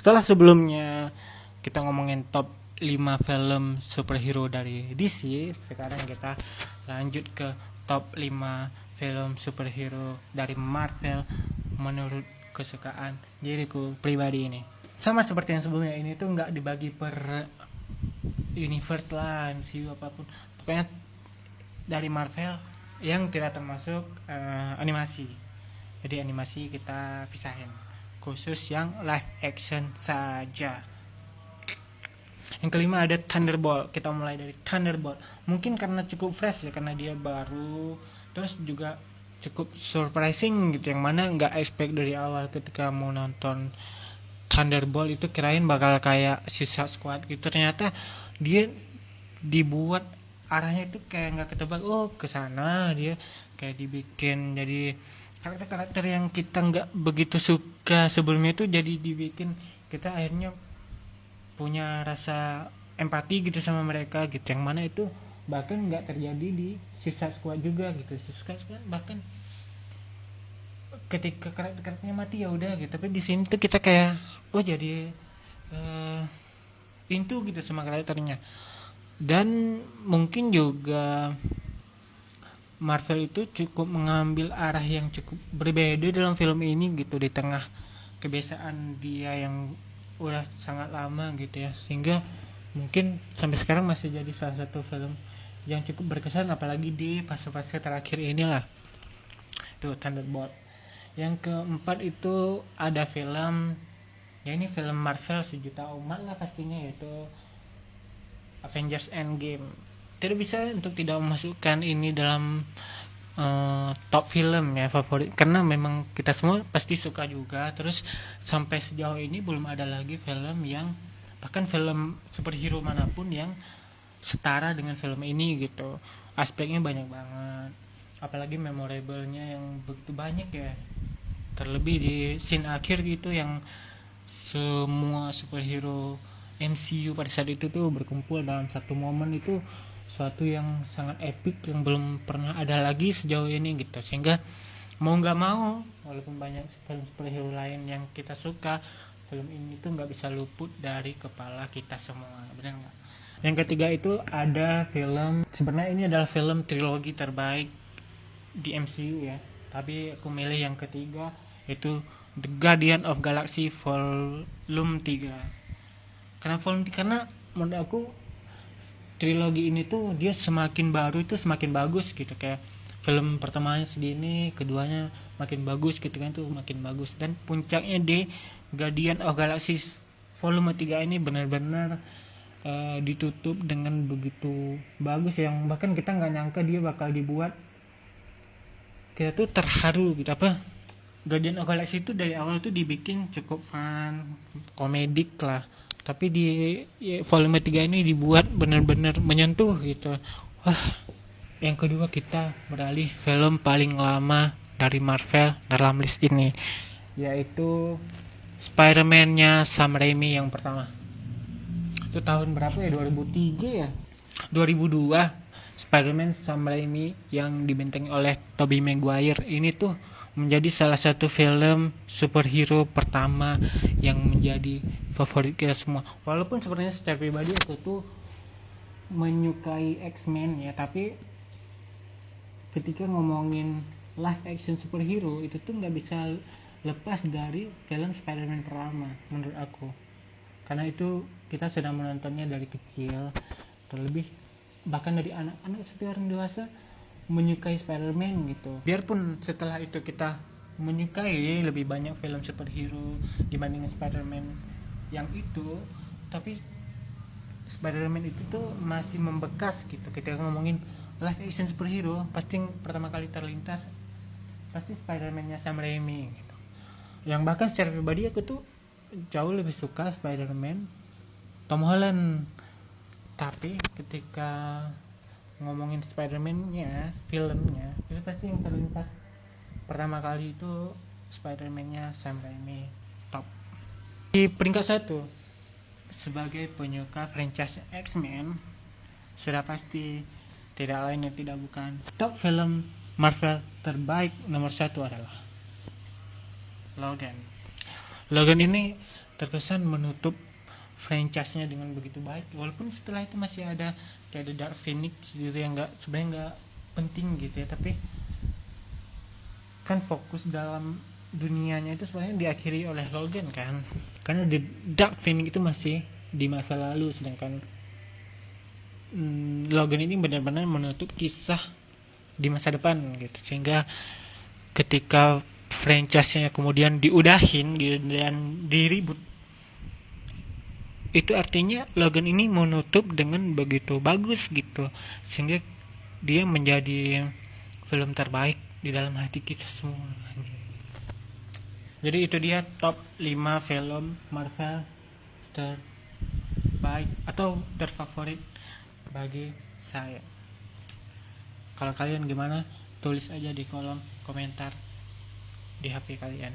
Setelah sebelumnya kita ngomongin top 5 film superhero dari DC, sekarang kita lanjut ke top 5 film superhero dari Marvel menurut kesukaan diriku pribadi ini. Sama seperti yang sebelumnya, ini tuh nggak dibagi per universe lah, MCU apapun. Pokoknya dari Marvel yang tidak termasuk animasi. Jadi animasi kita pisahin, khusus yang live action saja. Yang kelima ada Thunderbolt. Kita mulai dari Thunderbolt. Mungkin karena cukup fresh ya, karena dia baru, terus juga cukup surprising gitu, yang mana nggak expect dari awal ketika mau nonton Thunderbolt itu kirain bakal kayak Suicide Squad gitu. Ternyata dia dibuat arahnya itu kayak nggak ketebak. Oh, kesana dia kayak dibikin jadi karakter-karakter yang kita nggak begitu suka sebelumnya itu, jadi dibikin kita akhirnya punya rasa empati gitu sama mereka gitu, yang mana itu bahkan nggak terjadi di Suicide Squad juga gitu. Suicide Squad bahkan ketika karakternya mati ya udah gitu, tapi di sini tuh kita kayak jadi into gitu sama karakternya. Dan mungkin juga Marvel itu cukup mengambil arah yang cukup berbeda dalam film ini gitu, di tengah kebiasaan dia yang udah sangat lama gitu ya, sehingga mungkin sampai sekarang masih jadi salah satu film yang cukup berkesan, apalagi di fase-fase terakhir inilah. Itu Thunderbolt. Yang keempat itu ada film, ya ini film Marvel sejuta umat lah pastinya, yaitu Avengers Endgame. Tidak bisa untuk tidak memasukkan ini dalam top film ya favorit, karena memang kita semua pasti suka juga. Terus sampai sejauh ini belum ada lagi film yang, bahkan film superhero manapun yang setara dengan film ini gitu. Aspeknya banyak banget, apalagi memorable-nya yang begitu banyak ya, terlebih di scene akhir gitu, yang semua superhero MCU pada saat itu tuh berkumpul dalam satu momen. Itu suatu yang sangat epic yang belum pernah ada lagi sejauh ini gitu, sehingga mau nggak mau, walaupun banyak film superhero lain yang kita suka, film ini tuh nggak bisa luput dari kepala kita semua, benar nggak? Yang ketiga itu ada film, sebenarnya ini adalah film trilogi terbaik di MCU ya, tapi aku milih yang ketiga, itu The Guardian of Galaxy Volume 3. Karena menurut aku trilogi ini tuh dia semakin baru itu semakin bagus gitu. Kayak film pertamanya segini, keduanya makin bagus gitu kan, tuh makin bagus. Dan puncaknya di Guardian of Galaxy Volume 3 ini benar-benar ditutup dengan begitu bagus, yang bahkan kita nggak nyangka dia bakal dibuat. Kita tuh terharu gitu. Guardian of Galaxy itu dari awal tuh dibikin cukup fun, komedik lah, tapi di volume 3 ini dibuat benar-benar menyentuh gitu. Wah. Yang kedua kita beralih film paling lama dari Marvel dalam list ini, yaitu Spider-Man-nya Sam Raimi yang pertama. Itu tahun berapa ya? 2003 ya? 2002. Spider-Man Sam Raimi yang dibentengi oleh Tobey Maguire ini tuh menjadi salah satu film superhero pertama yang menjadi favorit kita semua. Walaupun sebenarnya secara pribadi aku tuh menyukai X-Men ya, tapi ketika ngomongin live action superhero itu tuh nggak bisa lepas dari film Spider-Man pertama menurut aku, karena itu kita sudah menontonnya dari kecil, terlebih bahkan dari anak-anak sampai orang dewasa menyukai Spider-Man gitu. Biarpun setelah itu kita menyukai lebih banyak film superhero dibandingin Spider-Man yang itu, tapi Spider-Man itu tuh masih membekas gitu. Kita ngomongin live action superhero, pasti pertama kali terlintas pasti Spider-Man-nya Sam Raimi gitu. Yang bahkan secara pribadi aku tuh jauh lebih suka Spider-Man Tom Holland. Tapi ketika ngomongin Spider-Man-nya, filmnya, itu pasti yang terlintas pertama kali itu Spider-Man-nya Sam Raimi, top. Di peringkat 1 sebagai penyuka franchise X-Men, sudah pasti tidak lain dan tidak bukan, top film Marvel terbaik nomor 1 adalah Logan. Logan ini terkesan menutup franchise-nya dengan begitu baik, walaupun setelah itu masih ada kayak The Dark Phoenix gitu yang sebenarnya nggak penting gitu ya, tapi kan fokus dalam dunianya itu sebenarnya diakhiri oleh Logan kan, karena The Dark Phoenix itu masih di masa lalu, sedangkan Logan ini benar-benar menutup kisah di masa depan gitu, sehingga ketika franchise-nya kemudian diudahin gitu, dan diribut, itu artinya Logan ini menutup dengan begitu bagus gitu, sehingga dia menjadi film terbaik di dalam hati kita semua. Jadi itu dia top 5 film Marvel terbaik atau terfavorit bagi saya. Kalau kalian gimana? Tulis aja di kolom komentar di HP kalian.